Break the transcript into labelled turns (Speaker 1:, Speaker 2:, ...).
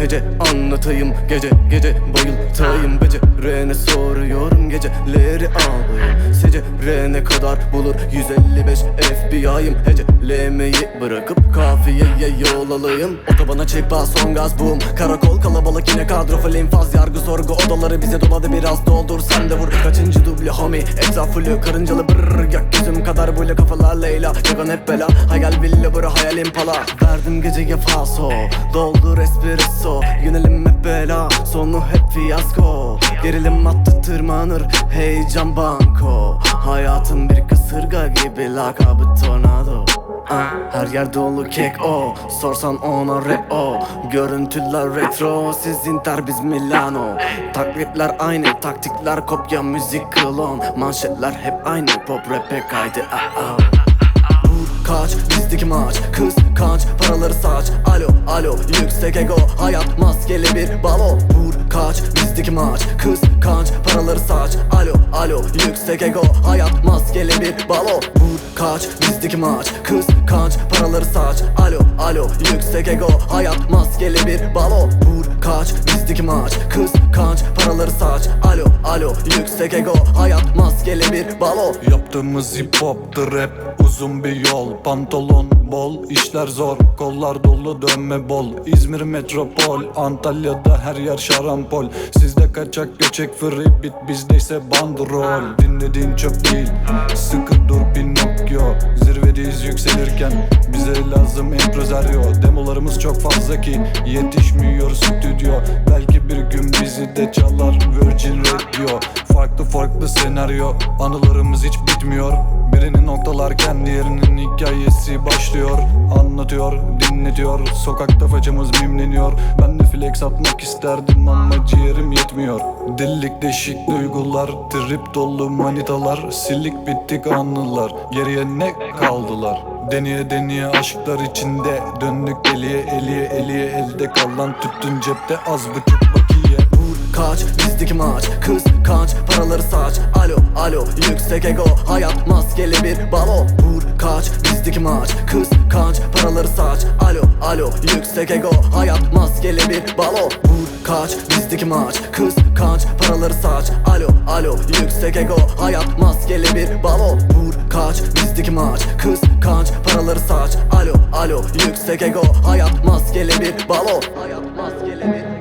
Speaker 1: hece anlatayım. Gece gece bayıltayım. Becerene soruyorum geceleri ağlayayım. Secerene kadar bulur 155 FBI'yim. Hecelemeyi bırakıp kafiyeye yol alayım. Otobana çıkma son gaz boom. Karakol kalabalık yine kadro full infaz. Yargı sorgu odaları bize doladı, biraz doldur sen de vur. Kaçıncı duble homie, etraf full karıncalı brrr. Gökyüzüm kadar böyle kafalar Leyla. Yakan hep bela, hayal villa bura hayal impala. Verdim geceye falso, doldur espresso. Yönelim hep bela, sonu hep fiyasko. Gerilim attı tırmanır, heyecan banko. Hayatım bir kasırga gibi, lakabı tornado. Her yer dolu kek o, sorsan ona rap o. Görüntüler retro, siz Inter biz Milano. Taklitler aynı, taktikler kopya, müzik klon. Manşetler hep aynı, pop rap'e kaydı. Vur kaç, bizdeki maç, kıskanç, paraları saç. Alo, alo, yüksek ego, hayat maskeli bir balo. Vur kaç, bizdeki maç, kıskanç, paraları saç. Alo, alo, yüksek ego, hayat maskeli bir balo. Vur kaç, bizdeki maç, kıskanç, paraları saç. Alo, alo, yüksek ego, hayat maskeli bir balo. Vur kaç, bizdeki maç, kıskanç, paraları saç. Alo, alo, yüksek ego, hayat maskeli bir balo.
Speaker 2: Yaptığımız hip hop'tır rap, uzun bir yol. Pantolon bol, işler zor, kollar dolu, dönme bol. İzmir metropol, Antalya'da her yer şarampol. Sizde kaçak göçek free bit, bizdeyse bandrol. Dinlediğin çöp değil, sıkı dur Pinokyo. Zirvedeyiz yükselirken, bize lazım empresario. Demolarımız çok fazla ki yetişmiyor stüdyo. Belki bir gün bizi de çalar Virgin Radio. Farklı farklı senaryo, anılarımız hiç bitmiyor. Birini noktalarken diğerinin hikayesi başlıyor. Anlatıyor, dinletiyor, sokakta façamız mimleniyor. Ben de flex atmak isterdim ama ciğerim yetmiyor. Delilik deşik duygular, trip dolu manitalar. Silik bittik anılar, geriye ne kaldılar? Deneye deneye aşklar içinde döndük eliye eliye eliye. Elde kalan tüttün cepte, az buçuk bakiye.
Speaker 1: Kaç, bizdeki maç, kıskanç, paraları saç. Alo, alo, yüksek ego, hayat maskeli bir balo. Vur kaç, bizdeki maç, kıskanç, paraları saç. Alo, alo, yüksek ego, hayat maskeli bir balo. Vur kaç, bizdeki maç, kıskanç, paraları saç. Alo, alo, yüksek ego, hayat maskeli bir balo. Vur kaç, bizdeki maç, kıskanç, paraları saç. Alo, alo, yüksek ego, hayat maskeli bir balo. Hayat maskeli bir